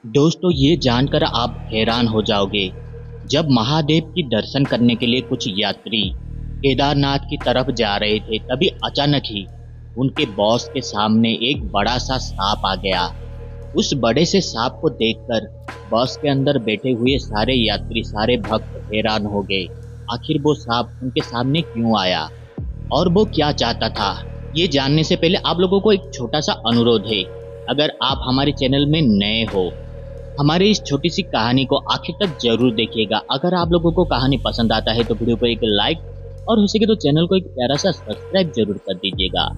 दोस्तों, ये जानकर आप हैरान हो जाओगे। जब महादेव की दर्शन करने के लिए कुछ यात्री केदारनाथ की तरफ जा रहे थे, तभी अचानक ही उनके बॉस के सामने एक बड़ा सा सांप आ गया। उस बड़े से सांप को देखकर बस के अंदर बैठे हुए सारे यात्री, सारे भक्त हैरान हो गए। आखिर वो सांप उनके सामने क्यों आया और वो क्या चाहता था, ये जानने से पहले आप लोगों को एक छोटा सा अनुरोध है। अगर आप हमारे चैनल में नए हो, हमारे इस छोटी सी कहानी को आखिर तक जरूर देखिएगा। अगर आप लोगों को कहानी पसंद आता है तो वीडियो को एक लाइक और हो सके तो चैनल को एक प्यारा सा सब्सक्राइब जरूर कर दीजिएगा।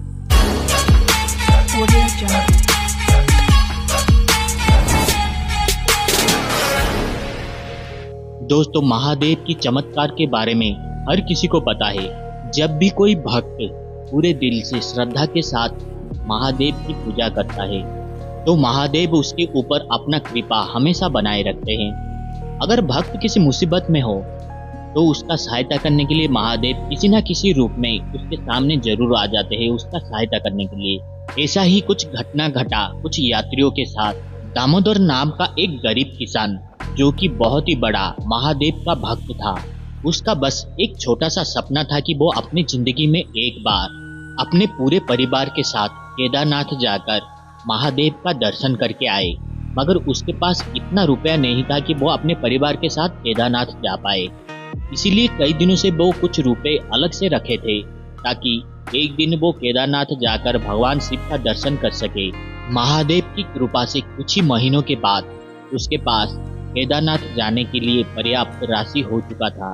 दोस्तों, महादेव की चमत्कार के बारे में हर किसी को पता है। जब भी कोई भक्त पूरे दिल से श्रद्धा के साथ महादेव की पूजा करता है तो महादेव उसके ऊपर अपना कृपा हमेशा बनाए रखते हैं। अगर भक्त किसी मुसीबत में हो तो उसका सहायता करने के लिए महादेव किसी न किसी रूप में उसके सामने जरूर आ जाते हैं, उसका सहायता करने के लिए। ऐसा ही कुछ घटना घटा कुछ यात्रियों के साथ। दामोदर नाम का एक गरीब किसान, जो कि बहुत ही बड़ा महादेव का भक्त था, उसका बस एक छोटा सा सपना था कि वो अपनी जिंदगी में एक बार अपने पूरे परिवार के साथ केदारनाथ जाकर महादेव का दर्शन करके आए। मगर उसके पास इतना रुपया नहीं था कि वो अपने परिवार के साथ केदारनाथ जा पाए। इसीलिए कई दिनों से वो कुछ रुपए अलग से रखे थे ताकि एक दिन वो केदारनाथ जाकर भगवान शिव का दर्शन कर सके। महादेव की कृपा से कुछ ही महीनों के बाद उसके पास केदारनाथ जाने के लिए पर्याप्त राशि हो चुका था।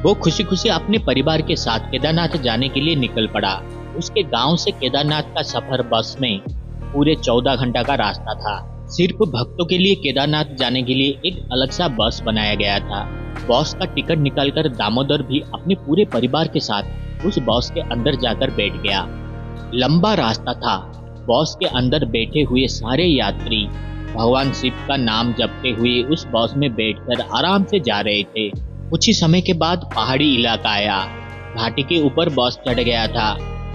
वो खुशी खुशी अपने परिवार के साथ केदारनाथ जाने के लिए निकल पड़ा। उसके गांव से केदारनाथ का सफर बस में पूरे 14 घंटा का रास्ता था। सिर्फ भक्तों के लिए केदारनाथ जाने के लिए एक अलग सा बस बनाया गया था। बस का टिकट निकालकर दामोदर भी अपने पूरे परिवार के साथ उस बस के अंदर जाकर बैठ गया। लंबा रास्ता था। बस के अंदर बैठे हुए सारे यात्री भगवान शिव का नाम जपते हुए उस बस में बैठकर आराम से जा रहे थे। कुछ ही समय के बाद पहाड़ी इलाका आया। घाटी के ऊपर बस चढ़ गया था।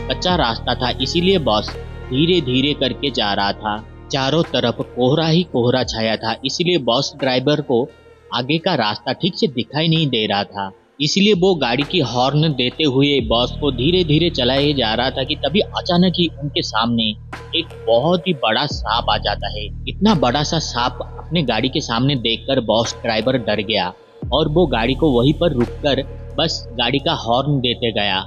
कच्चा रास्ता था, इसीलिए बस धीरे धीरे करके जा रहा था। चारों तरफ कोहरा ही कोहरा छाया था, इसीलिए बस ड्राइवर को आगे का रास्ता ठीक से दिखाई नहीं दे रहा था। इसलिए वो गाड़ी की हॉर्न देते हुए बस को धीरे धीरे चलाए जा रहा था कि तभी अचानक ही उनके सामने एक बहुत ही बड़ा सांप आ जाता है। इतना बड़ा सा सांप अपने गाड़ी के सामने देखकर बस ड्राइवर डर गया और वो गाड़ी को वहीं पर रुककर बस गाड़ी का हॉर्न देते गया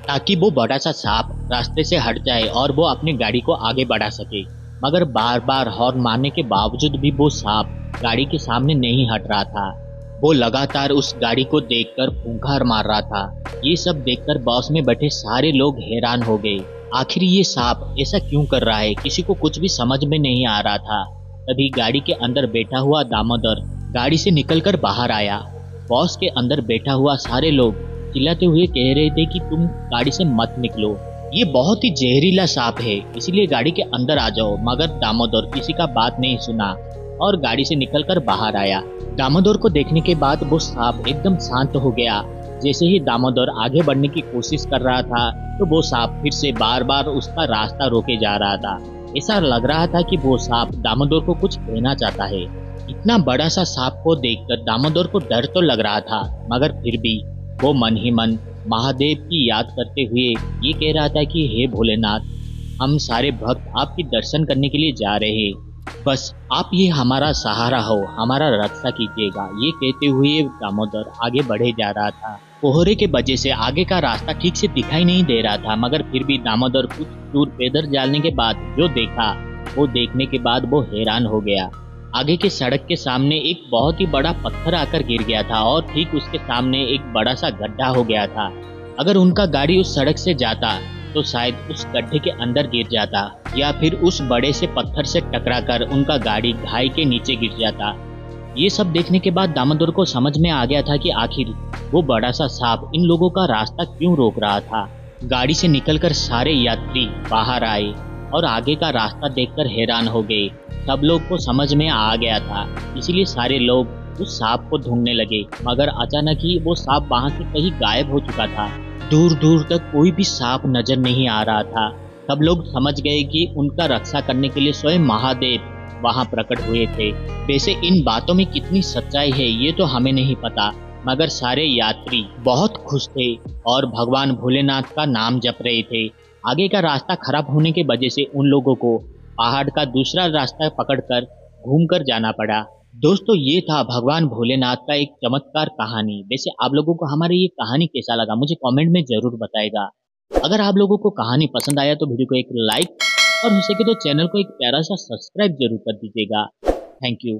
ताकि वो बड़ा सा सांप रास्ते से हट जाए और वो अपनी गाड़ी को आगे बढ़ा सके। मगर बार बार हॉर्न मारने के बावजूद भी वो सांप गाड़ी के सामने नहीं हट रहा था। वो लगातार उस गाड़ी को देखकर फुंकार मार रहा था। ये सब देखकर बस में बैठे सारे लोग हैरान हो गए। आखिर ये सांप ऐसा क्यों कर रहा है, किसी को कुछ भी समझ में नहीं आ रहा था। तभी गाड़ी के अंदर बैठा हुआ दामोदर गाड़ी से निकलकर बाहर आया। बस के अंदर बैठा हुआ सारे लोग चिल्लाते हुए कह रहे थे कि तुम गाड़ी से मत निकलो, ये बहुत ही जहरीला सांप है, इसलिए गाड़ी के अंदर आ जाओ। मगर दामोदर किसी का बात नहीं सुना और गाड़ी से निकलकर बाहर आया। दामोदर को देखने के बाद वो सांप एकदम शांत हो गया। जैसे ही दामोदर आगे बढ़ने की कोशिश कर रहा था तो वो सांप फिर से बार बार उसका रास्ता रोके जा रहा था। ऐसा लग रहा था कि वो सांप दामोदर को कुछ कहना चाहता है। इतना बड़ा सा सांप को देखकर दामोदर को डर तो लग रहा था, मगर फिर भी वो मन ही मन महादेव की याद करते हुए ये कह रहा था कि हे भोलेनाथ, हम सारे भक्त आपकी दर्शन करने के लिए जा रहे हैं, बस आप ये हमारा सहारा हो, हमारा रक्षा कीजिएगा। ये कहते हुए दामोदर आगे बढ़े जा रहा था। कोहरे के वजह से आगे का रास्ता ठीक से दिखाई नहीं दे रहा था, मगर फिर भी दामोदर कुछ दूर पैदल जाने के बाद जो देखा, वो देखने के बाद वो हैरान हो गया। आगे के सड़क के सामने एक बहुत ही बड़ा पत्थर आकर गिर गया था और ठीक उसके सामने एक बड़ा सा गड्ढा हो गया था। अगर उनका गाड़ी उस सड़क से जाता तो शायद उस गड्ढे के अंदर गिर जाता या फिर उस बड़े से पत्थर से टकराकर उनका गाड़ी घाई के नीचे गिर जाता। ये सब देखने के बाद दामोदर को समझ में आ गया था कि आखिर वो बड़ा सा सांप इन लोगों का रास्ता क्यों रोक रहा था। गाड़ी से निकलकर सारे यात्री बाहर आए और आगे का रास्ता देखकर हैरान हो गए। सब लोग को समझ में आ गया था, इसीलिए सारे लोग उस सांप को ढूंढने लगे। मगर अचानक ही वो सांप वहां से कहीं गायब हो चुका था। दूर दूर तक कोई भी सांप नजर नहीं आ रहा था। सब लोग समझ गए कि उनका रक्षा करने के लिए स्वयं महादेव वहां प्रकट हुए थे। वैसे इन बातों में कितनी सच्चाई है ये तो हमें नहीं पता, मगर सारे यात्री बहुत खुश थे और भगवान भोलेनाथ का नाम जप रहे थे। आगे का रास्ता खराब होने की वजह से उन लोगों को पहाड़ का दूसरा रास्ता पकड़कर घूमकर जाना पड़ा। दोस्तों, ये था भगवान भोलेनाथ का एक चमत्कार कहानी। वैसे आप लोगों को हमारी ये कहानी कैसा लगा मुझे कमेंट में जरूर बताएगा। अगर आप लोगों को कहानी पसंद आया तो वीडियो को एक लाइक और हो सके तो चैनल को एक प्यारा सा सब्सक्राइब जरूर कर दीजिएगा। Thank you.